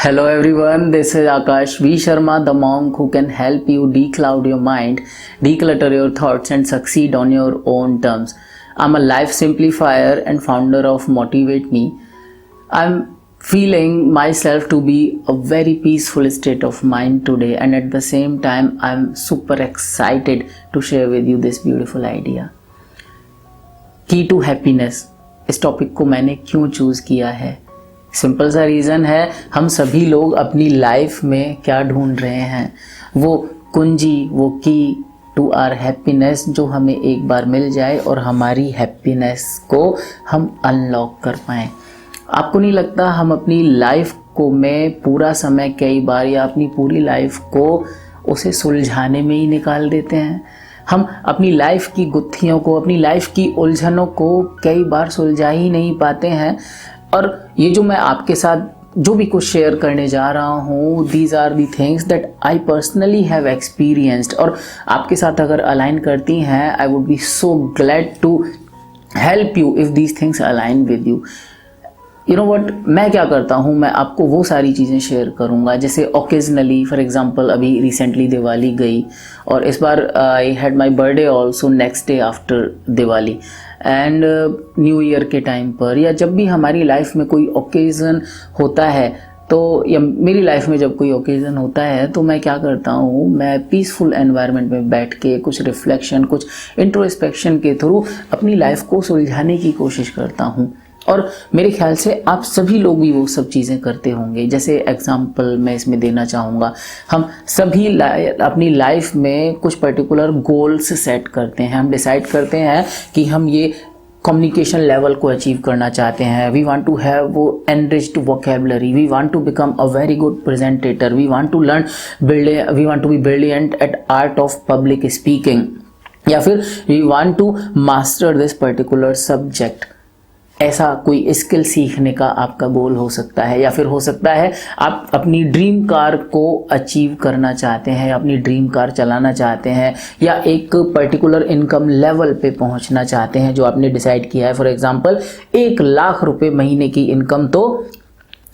Hello everyone, this is Akash V. Sharma, the monk who can help you decloud your mind, declutter your thoughts and succeed on your own terms. I'm a life simplifier and founder of Motivate Me. I'm feeling myself to be a very peaceful state of mind today, and at the same time I'm super excited to share with you this beautiful idea. की to happiness, इस topic को मैंने क्यों choose किया है? Simple सा reason है, हम सभी लोग अपनी लाइफ में क्या ढूंढ रहे हैं, वो कुंजी, वो की टू आर हैप्पीनेस जो हमें एक बार मिल जाए और हमारी हैप्पीनेस को हम अनलॉक कर पाएँ। आपको नहीं लगता हम अपनी लाइफ को में पूरा समय कई बार या अपनी पूरी लाइफ को उसे सुलझाने में ही निकाल देते हैं? हम अपनी लाइफ की गुत्थियों को, अपनी लाइफ की उलझनों को कई बार सुलझा ही नहीं पाते हैं। और ये जो मैं आपके साथ जो भी कुछ शेयर करने जा रहा हूँ, these are the things that I personally have experienced, और आपके साथ अगर अलाइन करती हैं, I would be so glad to help you if these things align with you. You know what, मैं क्या करता हूँ, मैं आपको वो सारी चीज़ें शेयर करूँगा जैसे ओकेजनली, फॉर एग्जांपल अभी रिसेंटली दिवाली गई और इस बार I had my birthday also next day after Diwali and new year के टाइम पर, या जब भी हमारी लाइफ में कोई ओकेज़न होता है तो, या मेरी लाइफ में जब कोई ओकेज़न होता है तो मैं क्या करता हूँ, मैं पीसफुल एनवायरनमेंट में बैठ के कुछ रिफ्लेक्शन, कुछ इंट्रोस्पेक्शन के थ्रू अपनी लाइफ को सुलझाने की कोशिश करता हूँ। और मेरे ख्याल से आप सभी लोग भी वो सब चीज़ें करते होंगे। जैसे एग्जांपल मैं इसमें देना चाहूँगा, हम सभी अपनी लाइफ में कुछ पर्टिकुलर गोल्स सेट करते हैं। हम डिसाइड करते हैं कि हम ये कम्युनिकेशन लेवल को अचीव करना चाहते हैं। वी वांट टू हैव वो enriched vocabulary, we want to become a very good presentator, we want to learn we want to be brilliant at art of public speaking, या फिर we want to master this particular subject. ऐसा कोई skill सीखने का आपका गोल हो सकता है, या फिर हो सकता है आप अपनी ड्रीम कार को अचीव करना चाहते हैं, अपनी ड्रीम कार चलाना चाहते हैं, या एक पर्टिकुलर इनकम लेवल पे पहुंचना चाहते हैं जो आपने डिसाइड किया है। फॉर एग्जांपल 1,00,000 रुपए महीने की इनकम तो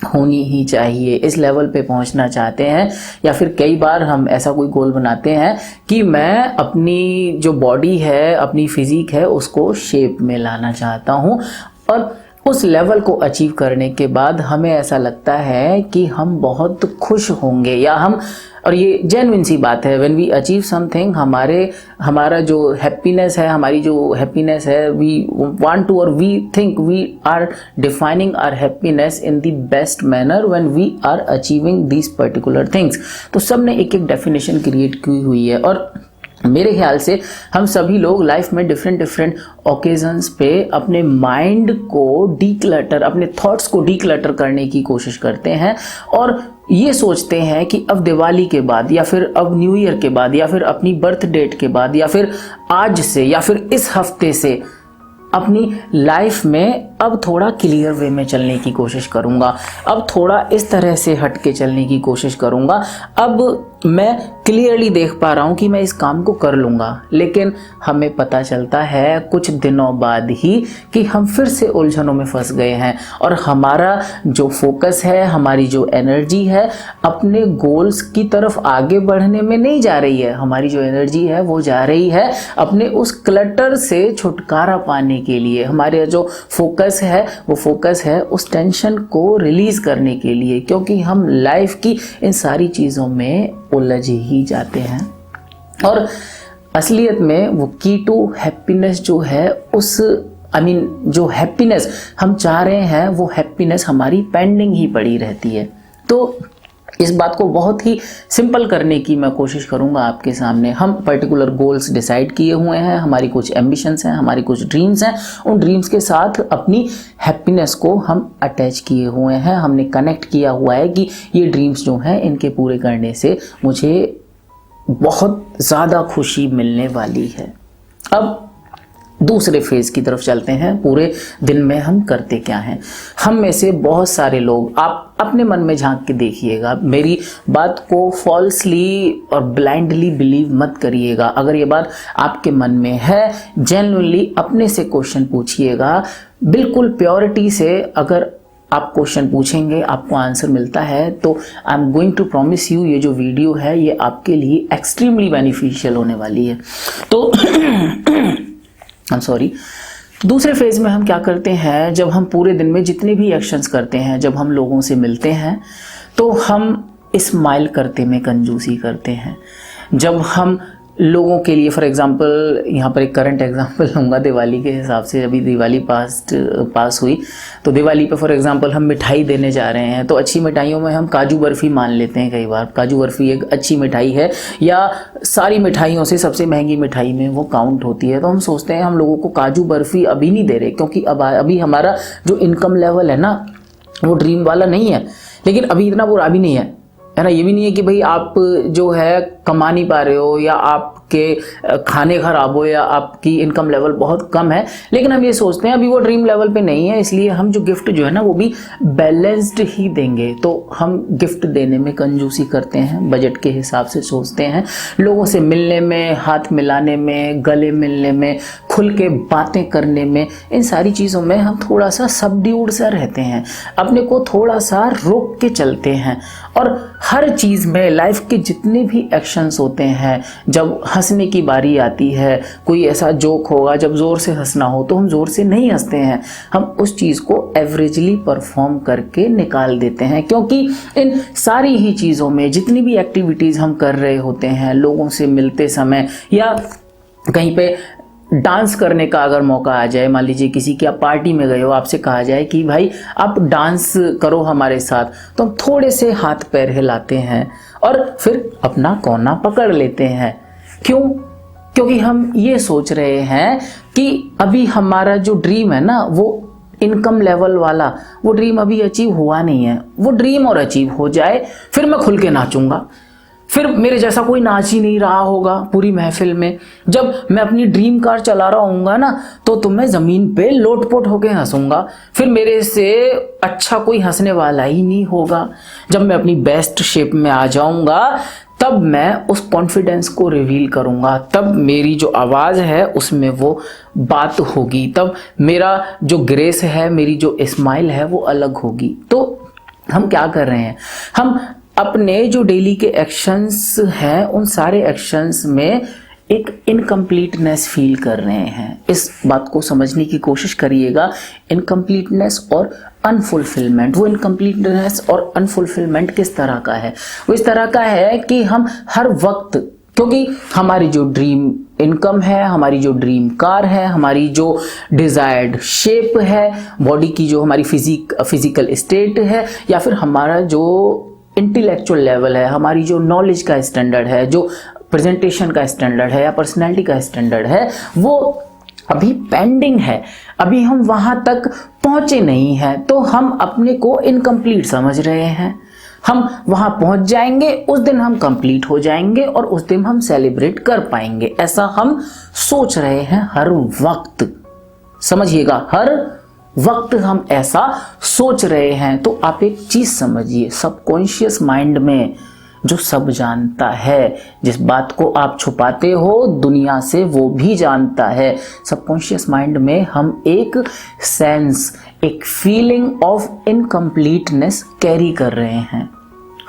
होनी ही चाहिए, इस लेवल पे पहुंचना चाहते हैं। या फिर कई बार हम ऐसा कोई गोल बनाते हैं कि मैं अपनी जो बॉडी है, अपनी फिजिक है, उसको शेप में लाना चाहता हूँ, और उस लेवल को अचीव करने के बाद हमें ऐसा लगता है कि हम बहुत खुश होंगे, या हम, और ये जेन्युइन सी बात है, व्हेन वी अचीव समथिंग, हमारा जो हैप्पीनेस है, हमारी जो हैप्पीनेस है, वी वांट टू, और we think we are defining our happiness in the best manner when we are achieving these particular things. तो सब ने एक एक डेफिनेशन क्रिएट की हुई है, और मेरे ख्याल से हम सभी लोग लाइफ में डिफरेंट ओकेजन्स पे अपने माइंड को डीक्लटर, अपने थॉट्स को डीक्लटर करने की कोशिश करते हैं, और ये सोचते हैं कि अब दिवाली के बाद, या फिर अब न्यू ईयर के बाद, या फिर अपनी बर्थ डेट के बाद, या फिर आज से, या फिर इस हफ्ते से अपनी लाइफ में अब थोड़ा क्लियर वे में चलने की कोशिश करूँगा, अब थोड़ा इस तरह से हट के चलने की कोशिश करूँगा, अब मैं क्लियरली देख पा रहा हूँ कि मैं इस काम को कर लूँगा। लेकिन हमें पता चलता है कुछ दिनों बाद ही कि हम फिर से उलझनों में फंस गए हैं, और हमारा जो फोकस है, हमारी जो एनर्जी है, अपने गोल्स की तरफ आगे बढ़ने में नहीं जा रही है। हमारी जो एनर्जी है वो जा रही है अपने उस क्लटर से छुटकारा पाने के लिए। हमारे जो फोकस है वो फोकस है उस टेंशन को रिलीज करने के लिए, क्योंकि हम लाइफ की इन सारी चीज़ों में उलझ ही जाते हैं। और असलियत में वो की टू हैप्पीनेस जो है, उस जो हैप्पीनेस हम चाह रहे हैं, वो हैप्पीनेस हमारी पेंडिंग ही पड़ी रहती है। तो इस बात को बहुत ही सिंपल करने की मैं कोशिश करूंगा आपके सामने। हम पर्टिकुलर गोल्स डिसाइड किए हुए हैं, हमारी कुछ एम्बिशंस हैं, हमारी कुछ ड्रीम्स हैं, उन ड्रीम्स के साथ अपनी हैप्पीनेस को हम अटैच किए हुए हैं। हमने कनेक्ट किया हुआ है कि ये ड्रीम्स जो हैं, इनके पूरे करने से मुझे बहुत ज़्यादा खुशी मिलने वाली है। अब दूसरे फेज़ की तरफ चलते हैं। पूरे दिन में हम करते क्या हैं? हम में से बहुत सारे लोग, आप अपने मन में झांक के देखिएगा, मेरी बात को फॉल्सली और ब्लाइंडली बिलीव मत करिएगा। अगर ये बात आपके मन में है, जेन्युइनली अपने से क्वेश्चन पूछिएगा, बिल्कुल प्योरिटी से। अगर आप क्वेश्चन पूछेंगे, आपको आंसर मिलता है, तो I am going to promise you ये जो वीडियो है ये आपके लिए एक्सट्रीमली बेनिफिशियल होने वाली है। तो आई एम सॉरी। दूसरे फेज में हम क्या करते हैं, जब हम पूरे दिन में जितने भी एक्शंस करते हैं, जब हम लोगों से मिलते हैं तो हम स्माइल करते में कंजूसी करते हैं। जब हम लोगों के लिए, फॉर एग्जांपल यहाँ पर एक करंट एग्जांपल लूँगा दिवाली के हिसाब से, अभी दिवाली पास हुई, तो दिवाली पे फॉर एग्जांपल हम मिठाई देने जा रहे हैं, तो अच्छी मिठाइयों में हम काजू बर्फ़ी मान लेते हैं। कई बार काजू बर्फ़ी एक अच्छी मिठाई है, या सारी मिठाइयों से सबसे महंगी मिठाई में वो काउंट होती है। तो हम सोचते हैं हम लोगों को काजू बर्फ़ी अभी नहीं दे रहे, क्योंकि अभी हमारा जो इनकम लेवल है ना वो ड्रीम वाला नहीं है, लेकिन अभी इतना बुरा भी नहीं है ना। ये भी नहीं है कि भाई आप जो है कमा नहीं पा रहे हो, या आपके खाने खराब हो, या आपकी इनकम लेवल बहुत कम है, लेकिन हम ये सोचते हैं अभी वो ड्रीम लेवल पे नहीं है, इसलिए हम जो गिफ्ट जो है ना वो भी बैलेंस्ड ही देंगे। तो हम गिफ्ट देने में कंजूसी करते हैं, बजट के हिसाब से सोचते हैं। लोगों से मिलने में, हाथ मिलाने में, गले मिलने में, खुल के बातें करने में, इन सारी चीज़ों में हम थोड़ा सा सबड्यूड सा रहते हैं, अपने को थोड़ा सा रोक के चलते हैं। और हर चीज़ में लाइफ के जितने भी एक्शंस होते हैं, जब हंसने की बारी आती है, कोई ऐसा जोक होगा जब ज़ोर से हंसना हो तो हम ज़ोर से नहीं हंसते हैं, हम उस चीज़ को एवरेजली परफॉर्म करके निकाल देते हैं। क्योंकि इन सारी ही चीज़ों में जितनी भी एक्टिविटीज़ हम कर रहे होते हैं, लोगों से मिलते समय या कहीं पे डांस करने का अगर मौका आ जाए, मान लीजिए किसी की आप पार्टी में गए हो, आपसे कहा जाए कि भाई आप डांस करो हमारे साथ, तो हम थोड़े से हाथ पैर हिलाते हैं और फिर अपना कोना पकड़ लेते हैं। क्यों? क्योंकि हम ये सोच रहे हैं कि अभी हमारा जो ड्रीम है ना वो इनकम लेवल वाला, वो ड्रीम अभी अचीव हुआ नहीं है। वो ड्रीम और अचीव हो जाए फिर मैं खुल के नाचूंगा, फिर मेरे जैसा कोई नाच ही नहीं रहा होगा पूरी महफिल में। जब मैं अपनी ड्रीम कार चला रहा हूँगा ना तो मैं ज़मीन पे लोटपोट होके हंसूंगा, फिर मेरे से अच्छा कोई हंसने वाला ही नहीं होगा। जब मैं अपनी बेस्ट शेप में आ जाऊँगा तब मैं उस कॉन्फिडेंस को रिवील करूँगा, तब मेरी जो आवाज़ है उसमें वो बात होगी, तब मेरा जो ग्रेस है, मेरी जो स्माइल है वो अलग होगी। तो हम क्या कर रहे हैं, हम अपने जो डेली के एक्शंस हैं उन सारे एक्शंस में एक इनकम्प्लीटनेस फील कर रहे हैं। इस बात को समझने की कोशिश करिएगा, इनकम्प्लीटनेस और अनफुलफिलमेंट। वो इनकम्प्लीटनेस और अनफुलफिलमेंट किस तरह का है? वो इस तरह का है कि हम हर वक्त, क्योंकि हमारी जो ड्रीम इनकम है, हमारी जो ड्रीम कार है, हमारी जो डिज़ायर्ड शेप है, बॉडी की जो हमारी फिजिकल स्टेट है, या फिर हमारा जो इंटेलेक्चुअल लेवल है, हमारी जो नॉलेज का स्टैंडर्ड है, जो प्रेजेंटेशन का स्टैंडर्ड है या पर्सनैलिटी का स्टैंडर्ड है, वो अभी पेंडिंग है, अभी हम वहाँ तक पहुँचे नहीं हैं। तो हम अपने को इनकम्प्लीट समझ रहे हैं। हम वहाँ पहुँच जाएंगे, उस दिन हम कंप्लीट हो जाएंगे और उस दिन हम सेलिब्रेट कर पाएंगे, ऐसा हम सोच रहे हैं हर वक्त। समझिएगा, हर वक्त हम ऐसा सोच रहे हैं। तो आप एक चीज समझिए, सबकॉन्शियस माइंड में जो सब जानता है, जिस बात को आप छुपाते हो दुनिया से वो भी जानता है। सबकॉन्शियस माइंड में हम एक सेंस, एक फीलिंग ऑफ इनकम्प्लीटनेस कैरी कर रहे हैं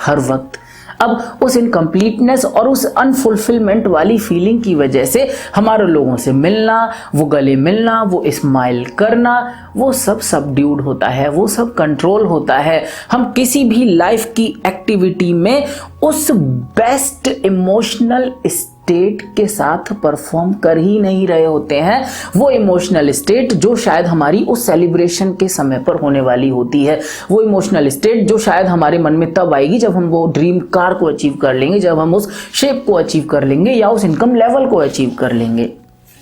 हर वक्त। अब उस इनकम्प्लीटनेस और उस अनफुलफिलमेंट वाली फीलिंग की वजह से हमारे लोगों से मिलना, वो गले मिलना, वो स्माइल करना, वो सब सबड्यूड होता है, वो सब कंट्रोल होता है। हम किसी भी लाइफ की एक्टिविटी में उस बेस्ट इमोशनल स्टेट के साथ परफॉर्म कर ही नहीं रहे होते हैं। वो इमोशनल स्टेट जो शायद हमारी उस सेलिब्रेशन के समय पर होने वाली होती है, वो इमोशनल स्टेट जो शायद हमारे मन में तब आएगी जब हम वो ड्रीम कार को अचीव कर लेंगे, जब हम उस शेप को अचीव कर लेंगे या उस इनकम लेवल को अचीव कर लेंगे।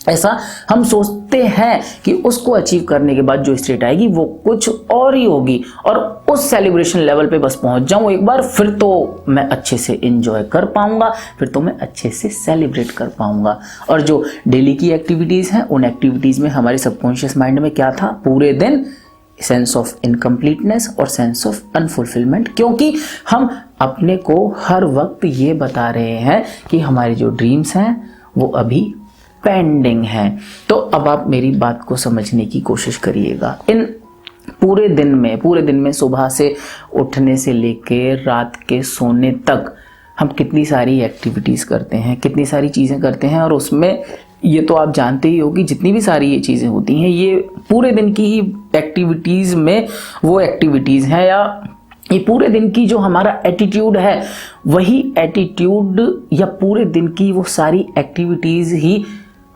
ऐसा हम सोचते हैं कि उसको अचीव करने के बाद जो स्टेट आएगी वो कुछ और ही होगी, और उस सेलिब्रेशन लेवल पे बस पहुंच जाऊं एक बार, फिर तो मैं अच्छे से एंजॉय कर पाऊंगा, फिर तो मैं अच्छे से सेलिब्रेट कर पाऊंगा। और जो डेली की एक्टिविटीज़ हैं उन एक्टिविटीज़ में हमारे सबकॉन्शियस माइंड में क्या था पूरे दिन? सेंस ऑफ इनकम्प्लीटनेस और सेंस ऑफ अनफुलफिलमेंट। क्योंकि हम अपने को हर वक्त ये बता रहे हैं कि हमारे जो ड्रीम्स हैं वो अभी पेंडिंग है। तो अब आप मेरी बात को समझने की कोशिश करिएगा। इन पूरे दिन में सुबह से उठने से लेके रात के सोने तक हम कितनी सारी एक्टिविटीज़ करते हैं, कितनी सारी चीज़ें करते हैं। और उसमें ये तो आप जानते ही हो कि जितनी भी सारी ये चीज़ें होती हैं ये पूरे दिन की ही एक्टिविटीज़ में वो एक्टिविटीज़ हैं, या ये पूरे दिन की जो हमारा एटीट्यूड है वही एटीट्यूड या पूरे दिन की वो सारी एक्टिविटीज़ ही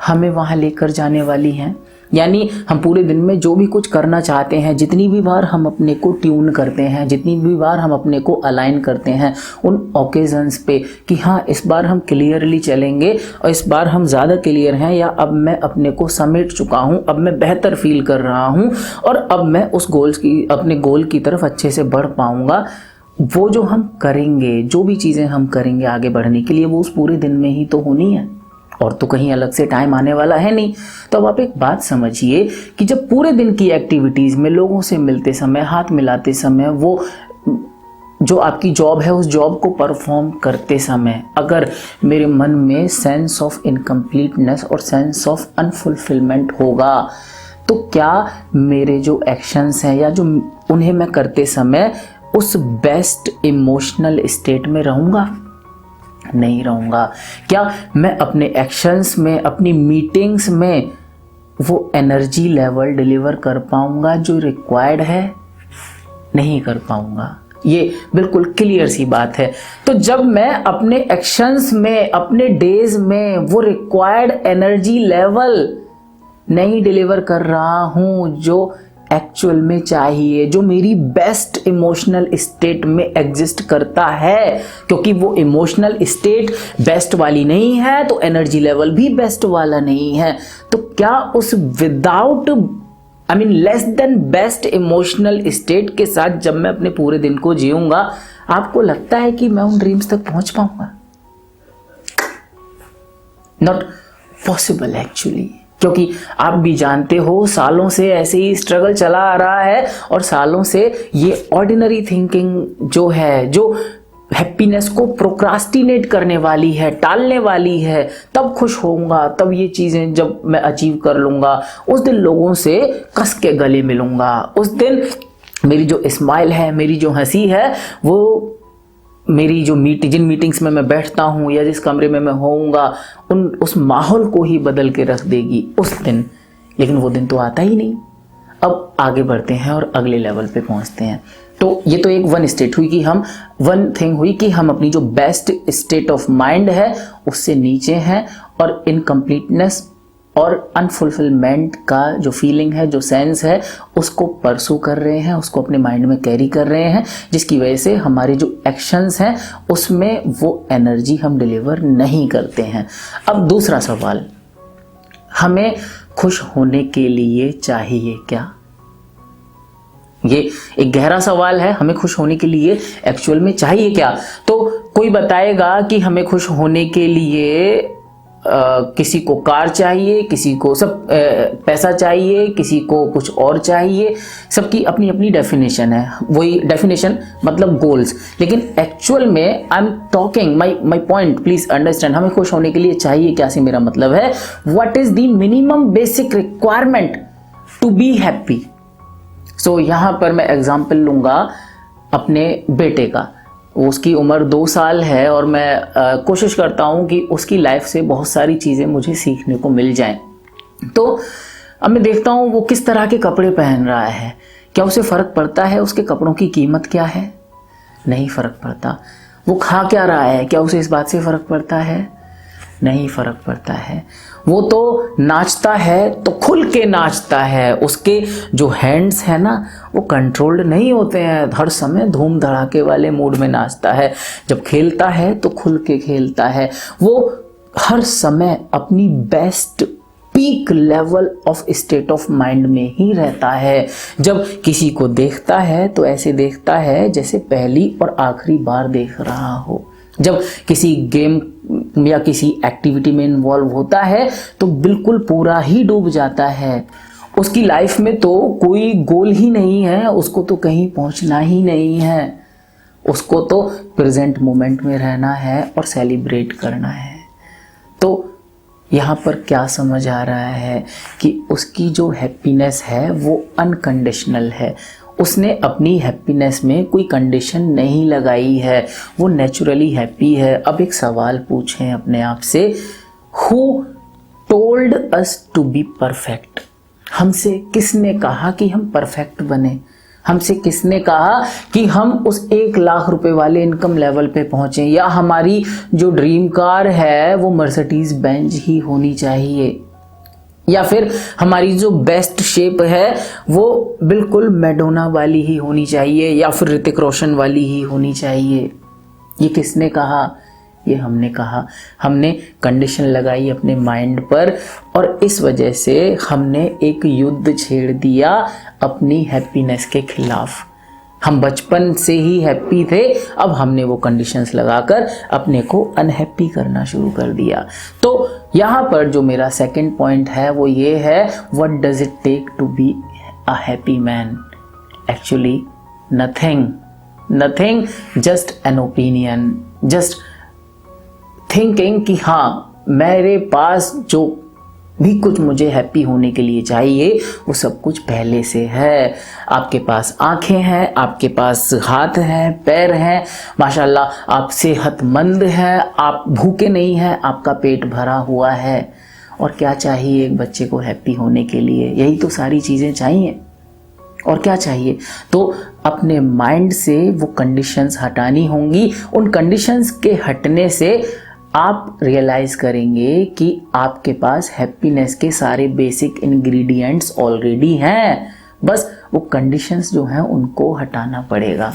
हमें वहाँ लेकर जाने वाली हैं। यानी हम पूरे दिन में जो भी कुछ करना चाहते हैं, जितनी भी बार हम अपने को ट्यून करते हैं, जितनी भी बार हम अपने को अलाइन करते हैं उन ओकेजन्स पे कि हाँ इस बार हम क्लियरली चलेंगे और इस बार हम ज़्यादा क्लियर हैं, या अब मैं अपने को समेट चुका हूँ, अब मैं बेहतर फील कर रहा हूँ और अब मैं उस अपने गोल की तरफ अच्छे से बढ़ पाऊँगा। वो जो हम करेंगे, जो भी चीज़ें हम करेंगे आगे बढ़ने के लिए, वो उस पूरे दिन में ही तो होनी है और तो कहीं अलग से टाइम आने वाला है नहीं। तो अब आप एक बात समझिए कि जब पूरे दिन की एक्टिविटीज़ में लोगों से मिलते समय, हाथ मिलाते समय, वो जो आपकी जॉब है उस जॉब को परफॉर्म करते समय अगर मेरे मन में सेंस ऑफ इनकम्प्लीटनेस और सेंस ऑफ अनफुलफिलमेंट होगा तो क्या मेरे जो एक्शंस हैं या जो उन्हें मैं करते समय उस बेस्ट इमोशनल स्टेट में रहूँगा? नहीं रहूँगा। क्या मैं अपने एक्शंस में, अपनी मीटिंग्स में वो एनर्जी लेवल डिलीवर कर पाऊँगा जो रिक्वायर्ड है? नहीं कर पाऊँगा। ये बिल्कुल क्लियर सी बात है। तो जब मैं अपने एक्शंस में, अपने डेज में वो रिक्वायर्ड एनर्जी लेवल नहीं डिलीवर कर रहा हूँ जो एक्चुअल में चाहिए, जो मेरी बेस्ट इमोशनल स्टेट में एग्जिस्ट करता है, क्योंकि वो इमोशनल स्टेट बेस्ट वाली नहीं है तो एनर्जी लेवल भी बेस्ट वाला नहीं है, तो क्या उस without less than best emotional state के साथ जब मैं अपने पूरे दिन को जीऊंगा, आपको लगता है कि मैं उन ड्रीम्स तक पहुंच पाऊंगा? नॉट पॉसिबल एक्चुअली, क्योंकि आप भी जानते हो सालों से ऐसे ही स्ट्रगल चला आ रहा है और सालों से ये ऑर्डिनरी थिंकिंग जो है, जो हैप्पीनेस को प्रोक्रास्टिनेट करने वाली है, टालने वाली है, तब खुश होऊंगा, तब ये चीज़ें जब मैं अचीव कर लूँगा, उस दिन लोगों से कस के गले मिलूँगा, उस दिन मेरी जो स्माइल है, मेरी जो हंसी है, वो मेरी जो जिन मीटिंग्स में मैं बैठता हूँ या जिस कमरे में मैं होऊंगा उस माहौल को ही बदल के रख देगी उस दिन। लेकिन वो दिन तो आता ही नहीं। अब आगे बढ़ते हैं और अगले लेवल पे पहुँचते हैं। तो ये तो एक वन थिंग हुई कि हम अपनी जो बेस्ट स्टेट ऑफ माइंड है उससे नीचे हैं और इनकम्प्लीटनेस और अनफुलफिलमेंट का जो फीलिंग है, जो सेंस है, उसको परसू कर रहे हैं, उसको अपने माइंड में कैरी कर रहे हैं, जिसकी वजह से हमारे जो एक्शंस हैं उसमें वो एनर्जी हम डिलीवर नहीं करते हैं। अब दूसरा सवाल, हमें खुश होने के लिए चाहिए क्या? ये एक गहरा सवाल है। हमें खुश होने के लिए एक्चुअल में चाहिए क्या? तो कोई बताएगा कि हमें खुश होने के लिए किसी को कार चाहिए, किसी को पैसा चाहिए, किसी को कुछ और चाहिए। सबकी अपनी अपनी डेफिनेशन है, वही डेफिनेशन मतलब गोल्स। लेकिन एक्चुअल में I am talking my point, please understand. हमें खुश होने के लिए चाहिए क्या से मेरा मतलब है, what is the minimum basic requirement to be happy. So यहाँ पर मैं एग्जाम्पल लूँगा अपने बेटे का। उसकी उम्र 2 साल है और मैं कोशिश करता हूँ कि उसकी लाइफ से बहुत सारी चीज़ें मुझे सीखने को मिल जाएं। तो अब मैं देखता हूँ वो किस तरह के कपड़े पहन रहा है, क्या उसे फ़र्क पड़ता है उसके कपड़ों की कीमत क्या है? नहीं फ़र्क पड़ता। वो खा क्या रहा है, क्या उसे इस बात से फ़र्क पड़ता है? नहीं फ़र्क पड़ता है। वो तो नाचता है तो खुल के नाचता है, उसके जो हैंड्स हैं ना वो कंट्रोल्ड नहीं होते हैं, हर समय धूम धड़ाके वाले मूड में नाचता है। जब खेलता है तो खुल के खेलता है। वो हर समय अपनी best peak level of state of mind में ही रहता है। जब किसी को देखता है तो ऐसे देखता है जैसे पहली और आखिरी बार देख रहा हो। जब किसी गेम या किसी एक्टिविटी में इन्वॉल्व होता है तो बिल्कुल पूरा ही डूब जाता है। उसकी लाइफ में तो कोई गोल ही नहीं है, उसको तो कहीं पहुंचना ही नहीं है, उसको तो प्रेजेंट मोमेंट में रहना है और सेलिब्रेट करना है। तो यहाँ पर क्या समझ आ रहा है कि उसकी जो हैप्पीनेस है वो अनकंडीशनल है। उसने अपनी हैप्पीनेस में कोई कंडीशन नहीं लगाई है, वो नेचुरली हैप्पी है। अब एक सवाल पूछें अपने आप से, who told us to be perfect? हमसे किसने कहा कि हम परफेक्ट बने? हमसे किसने कहा कि हम उस 1,00,000 रुपए वाले इनकम लेवल पे पहुंचे, या हमारी जो ड्रीम कार है वो मर्सिडीज बेंज ही होनी चाहिए, या फिर हमारी जो बेस्ट शेप है वो बिल्कुल मैडोना वाली ही होनी चाहिए, या फिर ऋतिक रोशन वाली ही होनी चाहिए? ये किसने कहा? ये हमने कहा। हमने कंडीशन लगाई अपने माइंड पर, और इस वजह से हमने एक युद्ध छेड़ दिया अपनी हैप्पीनेस के खिलाफ। हम बचपन से ही हैप्पी थे, अब हमने वो कंडीशंस लगाकर अपने को अनहैप्पी करना शुरू कर दिया। तो यहाँ पर जो मेरा सेकंड पॉइंट है वो ये है, what does it take to be a happy man? Actually nothing, just an opinion, just thinking कि हाँ मेरे पास जो भी कुछ मुझे हैप्पी होने के लिए चाहिए वो सब कुछ पहले से है। आपके पास आंखें हैं, आपके पास हाथ हैं, पैर हैं, माशाल्लाह आप सेहतमंद हैं, आप भूखे नहीं हैं, आपका पेट भरा हुआ है। और क्या चाहिए एक बच्चे को हैप्पी होने के लिए? यही तो सारी चीज़ें चाहिए। और क्या चाहिए? तो अपने माइंड से वो कंडीशंस हटानी होंगी। उन कंडीशंस के हटने से आप रियलाइज करेंगे कि आपके पास हैप्पीनेस के सारे बेसिक इंग्रेडिएंट्स ऑलरेडी हैं, बस वो कंडीशंस जो हैं उनको हटाना पड़ेगा।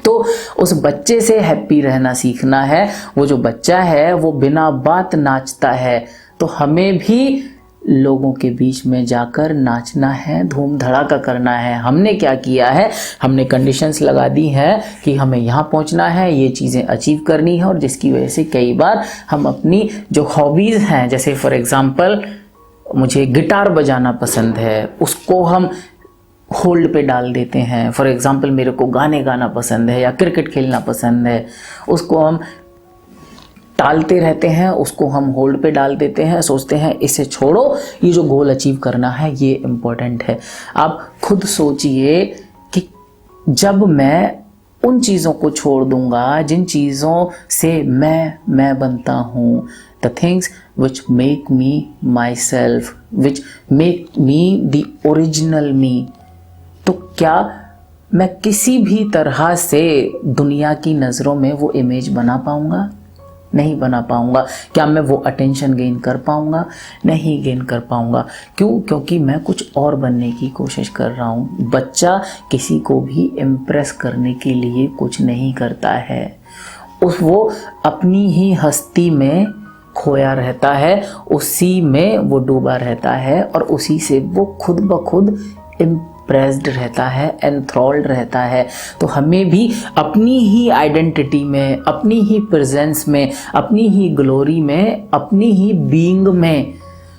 तो उस बच्चे से हैप्पी रहना सीखना है। वो जो बच्चा है वो बिना बात नाचता है, तो हमें भी लोगों के बीच में जाकर नाचना है, धूम धड़ाका करना है। हमने क्या किया है? हमने कंडीशंस लगा दी हैं कि हमें यहाँ पहुँचना है, ये चीज़ें अचीव करनी है, और जिसकी वजह से कई बार हम अपनी जो हॉबीज़ हैं, जैसे फॉर एग्ज़ाम्पल मुझे गिटार बजाना पसंद है, उसको हम होल्ड पे डाल देते हैं। फॉर एग्ज़ाम्पल मेरे को गाने गाना पसंद है या क्रिकेट खेलना पसंद है, उसको हम टालते रहते हैं, उसको हम होल्ड पे डाल देते हैं, सोचते हैं इसे छोड़ो, ये जो गोल अचीव करना है ये इम्पोर्टेंट है। आप खुद सोचिए कि जब मैं उन चीज़ों को छोड़ दूंगा जिन चीज़ों से मैं बनता हूँ, the things which make me myself, which make me the original me, तो क्या मैं किसी भी तरह से दुनिया की नज़रों में वो इमेज बना पाऊँगा? नहीं बना पाऊंगा। क्या मैं वो अटेंशन गेन कर पाऊंगा? नहीं गेन कर पाऊंगा। क्यों? क्योंकि मैं कुछ और बनने की कोशिश कर रहा हूँ। बच्चा किसी को भी इम्प्रेस करने के लिए कुछ नहीं करता है, वो अपनी ही हस्ती में खोया रहता है, उसी में वो डूबा रहता है, और उसी से वो खुद ब खुद इम्प्रेस्ड रहता है, एंथ्रॉल्ड रहता है। तो हमें भी अपनी ही आइडेंटिटी में, अपनी ही प्रेजेंस में, अपनी ही ग्लोरी में, अपनी ही बीइंग में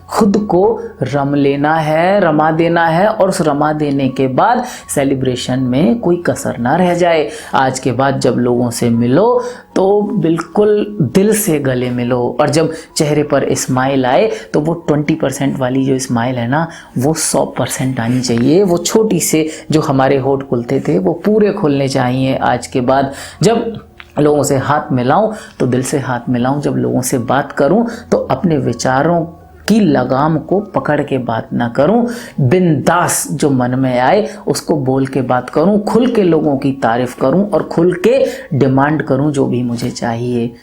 खुद को रम लेना है, रमा देना है, और उस रमा देने के बाद सेलिब्रेशन में कोई कसर ना रह जाए। आज के बाद जब लोगों से मिलो तो बिल्कुल दिल से गले मिलो, और जब चेहरे पर स्माइल आए तो वो 20% वाली जो स्माइल है ना, वो 100% आनी चाहिए। वो छोटी से जो हमारे होठ खुलते थे वो पूरे खुलने चाहिए। आज के बाद जब लोगों से हाथ मिलाऊं तो दिल से हाथ मिलाऊं, जब लोगों से बात करूं तो अपने विचारों की लगाम को पकड़ के बात ना करूं, बिंदास जो मन में आए उसको बोल के बात करूं, खुल के लोगों की तारीफ करूं और खुल के डिमांड करूं जो भी मुझे चाहिए।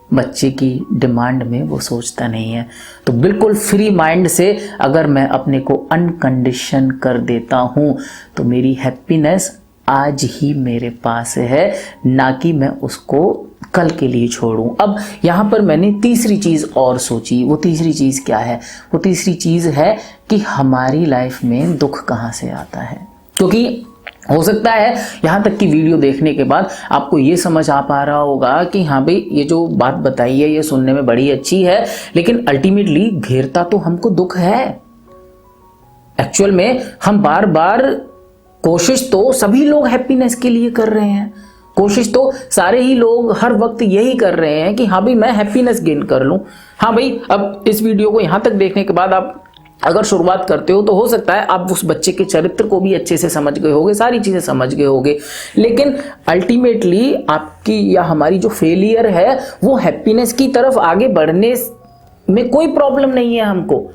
बच्चे की डिमांड में वो सोचता नहीं है। तो बिल्कुल फ्री माइंड से अगर मैं अपने को अनकंडीशन कर देता हूं तो मेरी हैप्पीनेस आज ही मेरे पास है, ना कि मैं उसको कल के लिए छोड़ूं। अब यहाँ पर मैंने तीसरी चीज़ और सोची। वो तीसरी चीज़ क्या है? वो तीसरी चीज़ है कि हमारी लाइफ में दुख कहाँ से आता है। क्योंकि हो सकता है यहाँ तक की वीडियो देखने के बाद आपको ये समझ आ पा रहा होगा कि हाँ भाई, ये जो बात बताई है ये सुनने में बड़ी अच्छी है, लेकिन अल्टीमेटली घेरता तो हमको दुख है। एक्चुअल में हम बार बार कोशिश तो सभी लोग हैप्पीनेस के लिए कर रहे हैं, कोशिश तो सारे ही लोग हर वक्त यही कर रहे हैं कि हाँ भाई मैं हैप्पीनेस गेन कर लूं। हाँ भाई, अब इस वीडियो को यहाँ तक देखने के बाद आप अगर शुरुआत करते हो तो हो सकता है आप उस बच्चे के चरित्र को भी अच्छे से समझ गए होगे, सारी चीजें समझ गए होगे, लेकिन अल्टीमेटली आपकी या हमारी जो फेलियर है वो हैप्पीनेस की तरफ आगे बढ़ने में कोई प्रॉब्लम नहीं है हमको।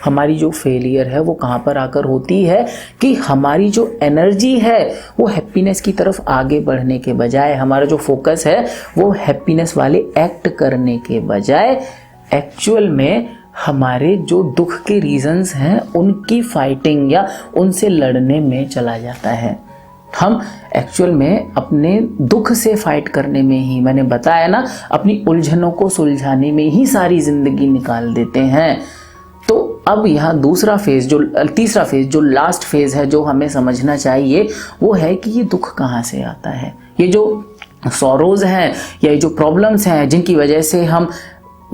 हमारी जो फेलियर है वो कहाँ पर आकर होती है कि हमारी जो एनर्जी है वो हैप्पीनेस की तरफ आगे बढ़ने के बजाय, हमारा जो फोकस है वो हैप्पीनेस वाले एक्ट करने के बजाय एक्चुअल में हमारे जो दुख के रीजंस हैं उनकी फाइटिंग या उनसे लड़ने में चला जाता है। हम एक्चुअल में अपने दुख से फाइट करने में ही, मैंने बताया ना, अपनी उलझनों को सुलझाने में ही सारी जिंदगी निकाल देते हैं। तो अब यहाँ तीसरा फेज जो लास्ट फेज है जो हमें समझना चाहिए वो है कि ये दुख कहाँ से आता है। ये जो सॉरोज हैं या ये जो प्रॉब्लम्स हैं जिनकी वजह से हम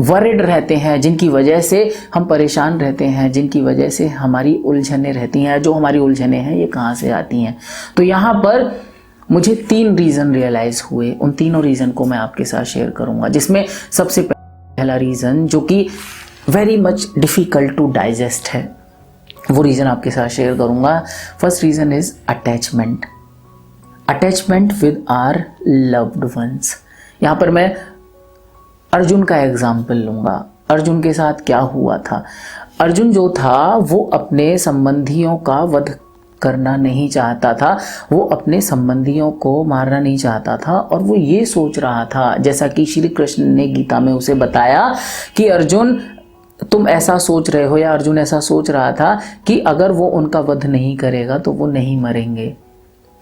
वरिड रहते हैं, जिनकी वजह से हम परेशान रहते हैं, जिनकी वजह से हमारी उलझनें रहती हैं, जो हमारी उलझनें हैं ये कहाँ से आती हैं। तो यहाँ पर मुझे 3 रीज़न रियलाइज़ हुए। उन तीनों रीज़न को मैं आपके साथ शेयर करूँगा, जिसमें सबसे पहला रीज़न जो कि very much difficult to digest है, वो रीज़न आपके साथ शेयर करूँगा। First reason is attachment with our loved ones. यहाँ पर मैं अर्जुन का एग्जाम्पल लूँगा। अर्जुन के साथ क्या हुआ था? अर्जुन जो था वो अपने संबंधियों का वध करना नहीं चाहता था, वो अपने संबंधियों को मारना नहीं चाहता था, और वो ये सोच रहा था, जैसा कि श्री कृष्ण ने गीता में उसे बताया कि अर्जुन तुम ऐसा सोच रहे हो, या अर्जुन ऐसा सोच रहा था कि अगर वो उनका वध नहीं करेगा तो वो नहीं मरेंगे।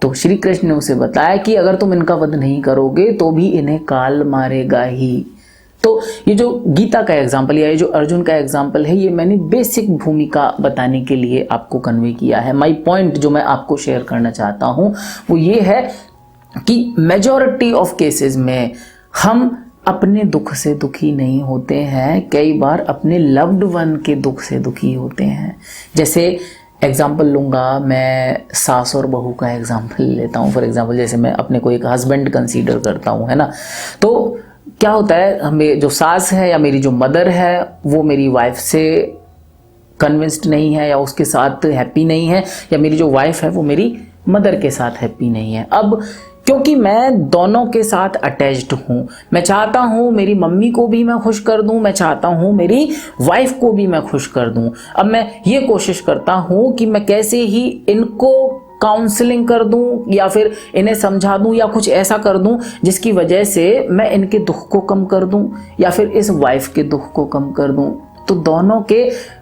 तो श्री कृष्ण ने उसे बताया कि अगर तुम इनका वध नहीं करोगे तो भी इन्हें काल मारेगा ही। तो ये जो गीता का एग्जाम्पल या ये जो अर्जुन का एग्जाम्पल है, ये मैंने बेसिक भूमिका बताने के लिए आपको कन्वे किया है। माय पॉइंट जो मैं आपको शेयर करना चाहता हूँ वो ये है कि मेजॉरिटी ऑफ केसेस में हम अपने दुख से दुखी नहीं होते हैं, कई बार अपने लव्ड वन के दुख से दुखी होते हैं। जैसे एग्जाम्पल लूँगा, मैं सास और बहू का एग्जाम्पल लेता हूँ। फॉर एग्जाम्पल जैसे मैं अपने को एक हस्बैंड कंसीडर करता हूँ, है ना। तो क्या होता है, हमें जो सास है या मेरी जो मदर है वो मेरी वाइफ से कन्विंस्ड नहीं है या उसके साथ हैप्पी नहीं है, या मेरी जो वाइफ है वो मेरी मदर के साथ हैप्पी नहीं है। अब क्योंकि मैं दोनों के साथ अटैच्ड हूँ, मैं चाहता हूँ मेरी मम्मी को भी मैं खुश कर दूँ, मैं चाहता हूँ मेरी वाइफ को भी मैं खुश कर दूँ। अब मैं ये कोशिश करता हूँ कि मैं कैसे ही इनको काउंसलिंग कर दूं या फिर इन्हें समझा दूं या कुछ ऐसा कर दूं जिसकी वजह से मैं इनके दुख को कम कर दूं या फिर इस वाइफ के दुख को कम कर दूं। तो दोनों के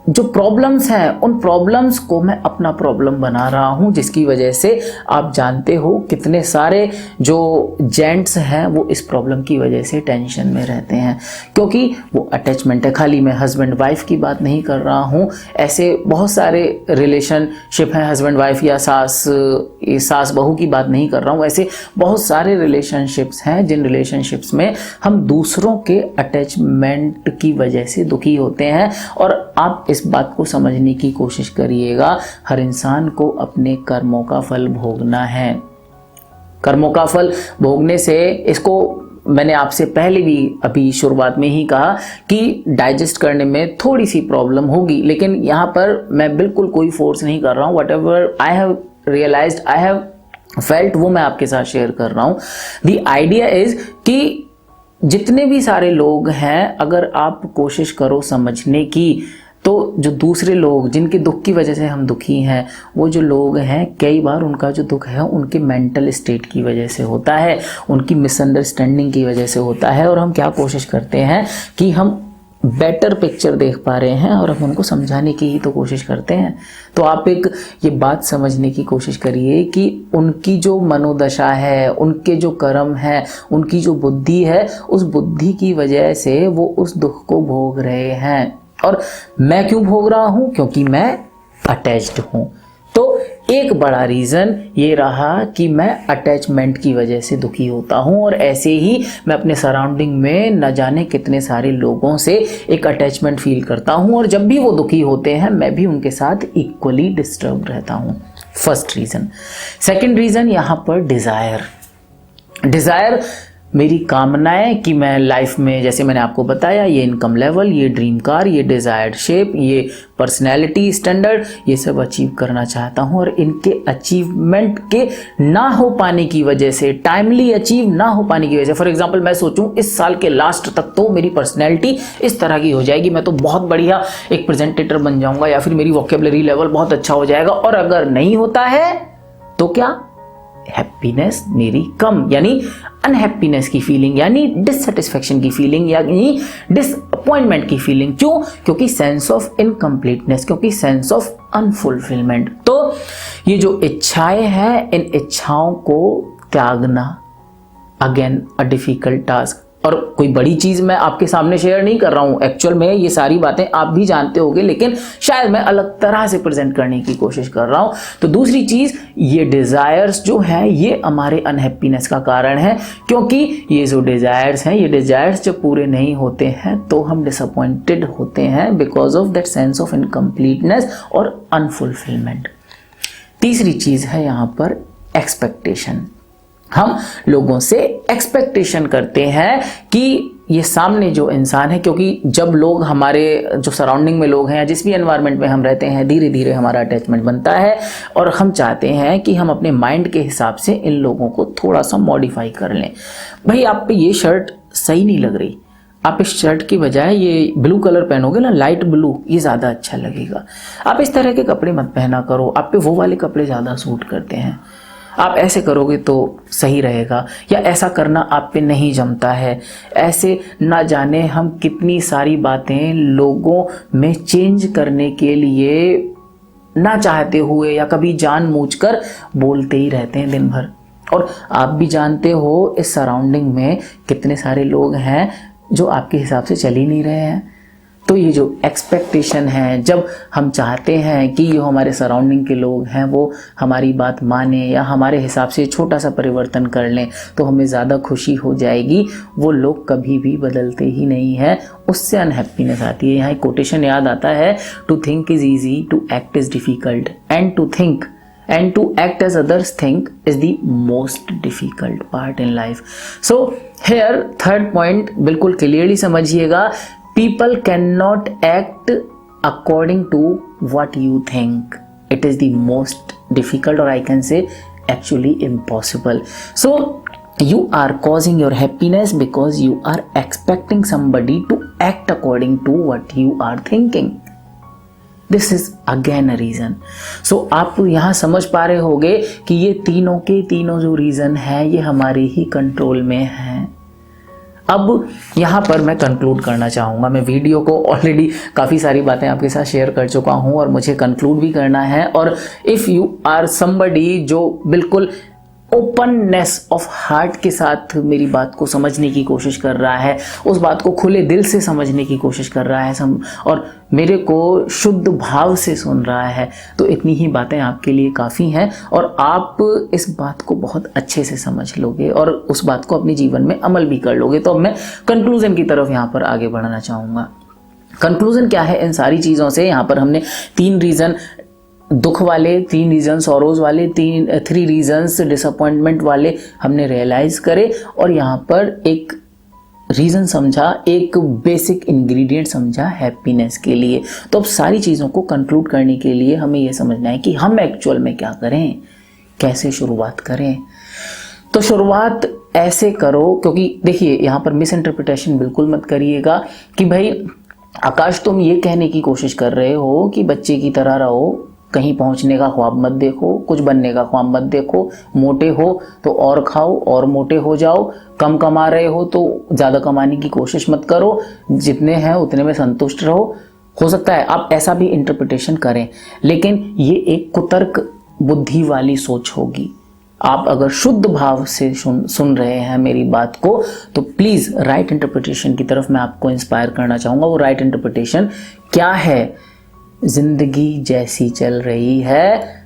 जो प्रॉब्लम्स हैं उन प्रॉब्लम्स को मैं अपना प्रॉब्लम बना रहा हूं, जिसकी वजह से आप जानते हो कितने सारे जो जेंट्स हैं वो इस प्रॉब्लम की वजह से टेंशन में रहते हैं, क्योंकि वो अटैचमेंट है। खाली मैं हस्बैंड वाइफ की बात नहीं कर रहा हूं, ऐसे बहुत सारे रिलेशनशिप हैं, हस्बैंड वाइफ या सास बहू की बात नहीं कर रहा हूं, ऐसे बहुत सारे रिलेशनशिप्स हैं जिन रिलेशनशिप्स में हम दूसरों के अटैचमेंट की वजह से दुखी होते हैं। और आप इस बात को समझने की कोशिश करिएगा, हर इंसान को अपने कर्मों का फल भोगना है। कर्मों का फल भोगने से, इसको मैंने आपसे पहले भी अभी शुरुआत में ही कहा कि डाइजेस्ट करने में थोड़ी सी प्रॉब्लम होगी, लेकिन यहाँ पर मैं बिल्कुल कोई फोर्स नहीं कर रहा हूँ। Whatever I have realised, I have felt, वो मैं आपके साथ शेयर कर रहा हूँ। द आइडिया इज कि जितने भी सारे लोग हैं, अगर आप कोशिश करो समझने की, तो जो दूसरे लोग जिनके दुख की वजह से हम दुखी हैं, वो जो लोग हैं कई बार उनका जो दुख है उनके मेंटल स्टेट की वजह से होता है, उनकी मिसअंडरस्टैंडिंग की वजह से होता है। और हम क्या कोशिश करते हैं कि हम बेटर पिक्चर देख पा रहे हैं और हम उनको समझाने की ही तो कोशिश करते हैं। तो आप एक ये बात समझने की कोशिश करिए कि उनकी जो मनोदशा है, उनके जो कर्म है, उनकी जो बुद्धि है, उस बुद्धि की वजह से वो उस दुख को भोग रहे हैं। और मैं क्यों भोग रहा हूं? क्योंकि मैं अटैच्ड हूं। तो एक बड़ा रीज़न ये रहा कि मैं अटैचमेंट की वजह से दुखी होता हूं, और ऐसे ही मैं अपने सराउंडिंग में न जाने कितने सारे लोगों से एक अटैचमेंट फील करता हूं, और जब भी वो दुखी होते हैं मैं भी उनके साथ इक्वली डिस्टर्ब रहता हूं। First reason. सेकंड रीज़न यहाँ पर डिज़ायर। डिज़ायर मेरी कामनाएं कि मैं लाइफ में, जैसे मैंने आपको बताया, ये इनकम लेवल, ये ड्रीम कार, ये डिज़ायर्ड शेप, ये पर्सनैलिटी स्टैंडर्ड, ये सब अचीव करना चाहता हूँ। और इनके अचीवमेंट के ना हो पाने की वजह से, टाइमली अचीव ना हो पाने की वजह से, फॉर एग्जांपल मैं सोचूं इस साल के लास्ट तक तो मेरी पर्सनैलिटी इस तरह की हो जाएगी, मैं तो बहुत बढ़िया एक प्रेजेंटेटर बन जाऊंगा, या फिर मेरी वोकेबलरी लेवल बहुत अच्छा हो जाएगा। और अगर नहीं होता है तो क्या? हैप्पीनेस मेरी कम, यानी अनहैप्पीनेस की फीलिंग, यानी डिससेटिस्फैक्शन की फीलिंग, यानी डिसअपॉइंटमेंट की फीलिंग। क्यों? क्योंकि सेंस ऑफ इनकम्प्लीटनेस, क्योंकि सेंस ऑफ अनफुलफिलमेंट। तो ये जो इच्छाएं हैं, इन इच्छाओं को त्यागना अगेन अ डिफिकल्ट टास्क। और कोई बड़ी चीज मैं आपके सामने शेयर नहीं कर रहा हूं, एक्चुअल में ये सारी बातें आप भी जानते होंगे, लेकिन शायद मैं अलग तरह से प्रेजेंट करने की कोशिश कर रहा हूं। तो दूसरी चीज, ये डिजायर्स जो है ये हमारे अनहैप्पीनेस का कारण है, क्योंकि ये जो डिजायर्स हैं, ये डिजायर्स जब पूरे नहीं होते हैं तो हम डिसअपॉइंटेड होते हैं because of that sense of incompleteness और अनफुलफिलमेंट। तीसरी चीज है यहां पर एक्सपेक्टेशन। हम लोगों से एक्सपेक्टेशन करते हैं कि ये सामने जो इंसान है, क्योंकि जब लोग, हमारे जो सराउंडिंग में लोग हैं या जिस भी एनवायरनमेंट में हम रहते हैं, धीरे धीरे हमारा अटैचमेंट बनता है और हम चाहते हैं कि हम अपने माइंड के हिसाब से इन लोगों को थोड़ा सा मॉडिफाई कर लें। भाई आप पे ये शर्ट सही नहीं लग रही, आप इस शर्ट की बजाय ये ब्लू कलर पहनोगे ना, लाइट ब्लू, ये ज़्यादा अच्छा लगेगा। आप इस तरह के कपड़े मत पहना करो, आप पे वो वाले कपड़े ज़्यादा सूट करते हैं, आप ऐसे करोगे तो सही रहेगा, या ऐसा करना आप पे नहीं जमता है। ऐसे ना जाने हम कितनी सारी बातें लोगों में चेंज करने के लिए ना चाहते हुए या कभी जानबूझकर बोलते ही रहते हैं दिन भर। और आप भी जानते हो इस सराउंडिंग में कितने सारे लोग हैं जो आपके हिसाब से चल ही नहीं रहे हैं। तो ये जो एक्सपेक्टेशन है, जब हम चाहते हैं कि जो हमारे सराउंडिंग के लोग हैं वो हमारी बात माने या हमारे हिसाब से छोटा सा परिवर्तन कर लें, तो हमें ज़्यादा खुशी हो जाएगी। वो लोग कभी भी बदलते ही नहीं हैं, उससे अनहैप्पीनेस आती है। यहाँ एक कोटेशन याद आता है, to think is easy, to act is difficult, and to think and to act as others think is the most difficult part in life. So here third point बिल्कुल clearly समझिएगा, people cannot act according to what you think. It is the most difficult, or I can say actually impossible. So you are causing your happiness because you are expecting somebody to act according to what you are thinking. This is again a reason. So आप यहाँ समझ पा रहे होंगे कि ये तीनों के तीनों जो रीज़न है ये हमारे ही कंट्रोल में हैं। अब यहाँ पर मैं कंक्लूड करना चाहूँगा। मैं वीडियो को ऑलरेडी काफ़ी सारी बातें आपके साथ शेयर कर चुका हूँ और मुझे कंक्लूड भी करना है। और इफ़ यू आर समबडी जो बिल्कुल ओपननेस ऑफ हार्ट के साथ मेरी बात को समझने की कोशिश कर रहा है, उस बात को खुले दिल से समझने की कोशिश कर रहा है और मेरे को शुद्ध भाव से सुन रहा है, तो इतनी ही बातें आपके लिए काफ़ी हैं और आप इस बात को बहुत अच्छे से समझ लोगे और उस बात को अपने जीवन में अमल भी कर लोगे। तो अब मैं कंक्लूजन की तरफ यहाँ पर आगे बढ़ना चाहूँगा। कंक्लूजन क्या है इन सारी चीज़ों से? यहाँ पर हमने 3 रीज़न दुख वाले, 3 रीजन सॉरोज वाले, 3 रीजन्स डिसअपॉइंटमेंट वाले हमने रियलाइज करे और यहाँ पर एक रीज़न समझा, एक बेसिक इंग्रेडिएंट समझा हैप्पीनेस के लिए। तो अब सारी चीज़ों को कंक्लूड करने के लिए हमें यह समझना है कि हम एक्चुअल में क्या करें, कैसे शुरुआत करें। तो शुरुआत ऐसे करो, क्योंकि देखिए यहाँ पर मिस इंटरप्रिटेशन बिल्कुल मत करिएगा कि भाई आकाश तुम ये कहने की कोशिश कर रहे हो कि बच्चे की तरह रहो, कहीं पहुंचने का ख्वाब मत देखो, कुछ बनने का ख्वाब मत देखो, मोटे हो तो और खाओ और मोटे हो जाओ, कम कमा रहे हो तो ज़्यादा कमाने की कोशिश मत करो, जितने हैं उतने में संतुष्ट रहो। हो सकता है आप ऐसा भी इंटरप्रिटेशन करें, लेकिन ये एक कुतर्क बुद्धि वाली सोच होगी। आप अगर शुद्ध भाव से सुन रहे हैं मेरी बात को, तो प्लीज़ राइट इंटरप्रिटेशन की तरफ मैं आपको इंस्पायर करना चाहूँगा। वो राइट इंटरप्रिटेशन क्या है? जिंदगी जैसी चल रही है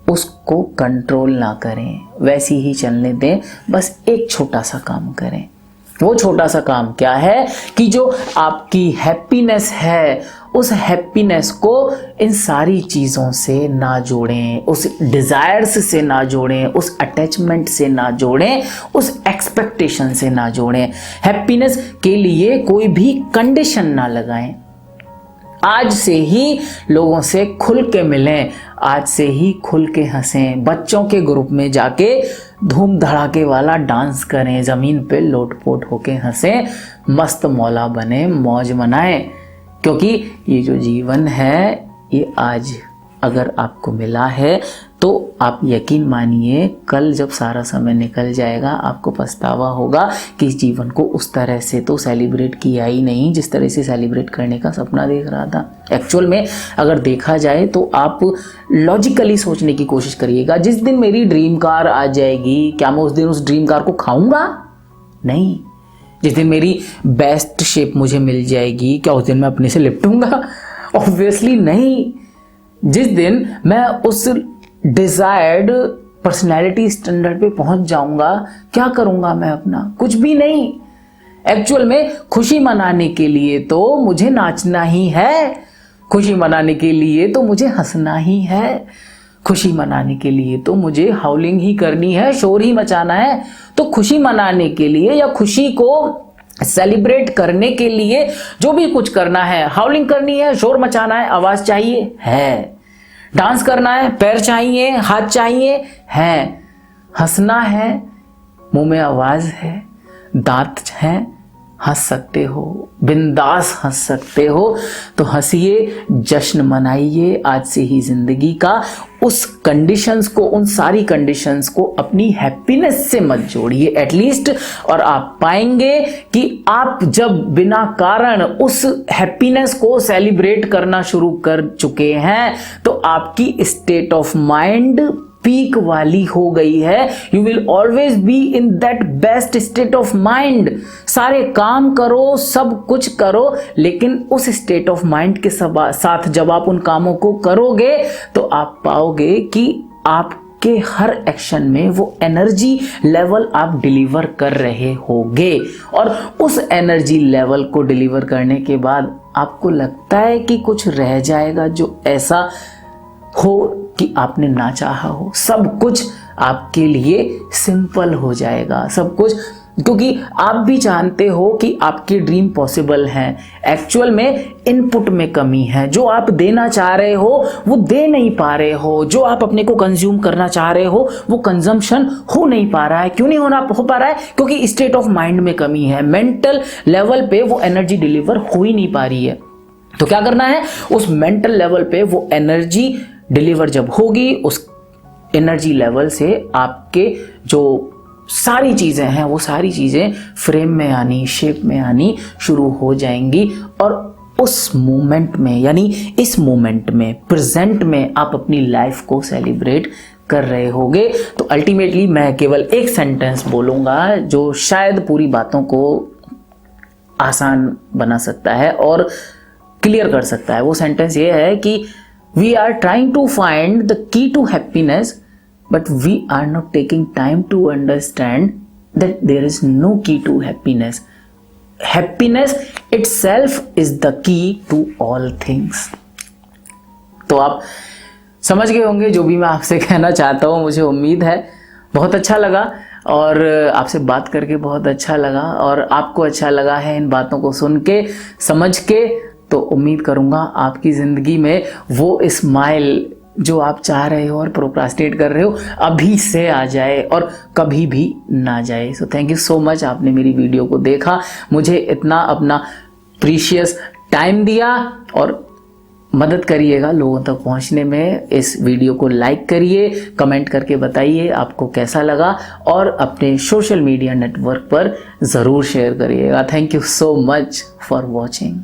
उसको कंट्रोल ना करें, वैसी ही चलने दें, बस एक छोटा सा काम करें। वो छोटा सा काम क्या है कि जो आपकी हैप्पीनेस है उस हैप्पीनेस को इन सारी चीज़ों से ना जोड़ें, उस डिज़ायर्स से ना जोड़ें, उस अटैचमेंट से ना जोड़ें, उस एक्सपेक्टेशन से ना जोड़ें। हैप्पीनेस के लिए कोई भी कंडीशन ना लगाएं। आज से ही लोगों से खुल के मिलें, आज से ही खुल के हंसें, बच्चों के ग्रुप में जाके धूम धड़ाके वाला डांस करें, ज़मीन पे लोटपोट होके हंसें, मस्त मौला बने, मौज मनाएं। क्योंकि ये जो जीवन है ये आज अगर आपको मिला है तो आप यकीन मानिए कल जब सारा समय निकल जाएगा आपको पछतावा होगा कि इस जीवन को उस तरह से तो सेलिब्रेट किया ही नहीं जिस तरह से सेलिब्रेट करने का सपना देख रहा था। एक्चुअल में अगर देखा जाए तो आप लॉजिकली सोचने की कोशिश करिएगा, जिस दिन मेरी ड्रीम कार आ जाएगी क्या मैं उस दिन उस ड्रीम कार को खाऊंगा? नहीं। जिस दिन मेरी बेस्ट शेप मुझे मिल जाएगी क्या उस दिन मैं अपने से लिपटूंगा? ऑब्वियसली नहीं। जिस दिन मैं उस डिजायर्ड पर्सनैलिटी स्टैंडर्ड पे पहुंच जाऊंगा क्या करूंगा मैं अपना? कुछ भी नहीं। एक्चुअल में खुशी मनाने के लिए तो मुझे नाचना ही है, खुशी मनाने के लिए तो मुझे हंसना ही है, खुशी मनाने के लिए तो मुझे हाउलिंग ही करनी है, शोर ही मचाना है। तो खुशी मनाने के लिए या खुशी को सेलिब्रेट करने के लिए जो भी कुछ करना है, हाउलिंग करनी है, शोर मचाना है, आवाज चाहिए है, डांस करना है, पैर चाहिए, हाथ चाहिए है, हंसना है, मुंह में आवाज है, दांत हैं, हंस सकते हो, बिंदास हंस सकते हो तो हंसिए, जश्न मनाइए आज से ही जिंदगी का। उस कंडीशंस को, उन सारी कंडीशंस को अपनी हैप्पीनेस से मत जोड़िए एटलीस्ट, और आप पाएंगे कि आप जब बिना कारण उस हैप्पीनेस को सेलिब्रेट करना शुरू कर चुके हैं तो आपकी स्टेट ऑफ माइंड पीक वाली हो गई है। You will always be in that best state of mind. सारे काम करो, सब कुछ करो, लेकिन उस स्टेट ऑफ माइंड के साथ जब आप उन कामों को करोगे तो आप पाओगे कि आपके हर एक्शन में वो एनर्जी लेवल आप डिलीवर कर रहे होगे, और उस एनर्जी लेवल को डिलीवर करने के बाद आपको लगता है कि कुछ रह जाएगा जो ऐसा हो कि आपने ना चाहा हो। सब कुछ आपके लिए सिंपल हो जाएगा, सब कुछ, क्योंकि आप भी जानते हो कि आपकी ड्रीम पॉसिबल है। एक्चुअल में इनपुट में कमी है, जो आप देना चाह रहे हो वो दे नहीं पा रहे हो, जो आप अपने को कंज्यूम करना चाह रहे हो वो कंजम्पशन हो नहीं पा रहा है। क्यों नहीं हो पा रहा है? क्योंकि स्टेट ऑफ माइंड में कमी है, मेंटल लेवल पे वो एनर्जी डिलीवर हो ही नहीं पा रही है। तो क्या करना है, उस मेंटल लेवल पे वो एनर्जी डिलीवर जब होगी, उस एनर्जी लेवल से आपके जो सारी चीज़ें हैं वो सारी चीज़ें फ्रेम में आनी, शेप में आनी शुरू हो जाएंगी, और उस मोमेंट में, यानी इस मोमेंट में, प्रेजेंट में आप अपनी लाइफ को सेलिब्रेट कर रहे होगे। तो अल्टीमेटली मैं केवल एक सेंटेंस बोलूँगा जो शायद पूरी बातों को आसान बना सकता है और क्लियर कर सकता है। वो सेंटेंस ये है कि we are trying to find the key to happiness, but we are not taking time to understand that there is no key to happiness. Happiness itself is the key to all things. तो आप समझ गए होंगे जो भी मैं आपसे कहना चाहता हूँ। मुझे उम्मीद है बहुत अच्छा लगा और आपसे बात करके बहुत अच्छा लगा, और आपको अच्छा लगा है इन बातों को सुन के, समझ के। तो उम्मीद करूंगा आपकी ज़िंदगी में वो स्माइल जो आप चाह रहे हो और प्रोक्रास्टिनेट कर रहे हो अभी से आ जाए और कभी भी ना जाए। So thank you so much, आपने मेरी वीडियो को देखा, मुझे इतना अपना प्रीशियस टाइम दिया, और मदद करिएगा लोगों तक पहुंचने में। इस वीडियो को लाइक करिए, कमेंट करके बताइए आपको कैसा लगा, और अपने सोशल मीडिया नेटवर्क पर ज़रूर शेयर करिएगा। Thank you so much for watching.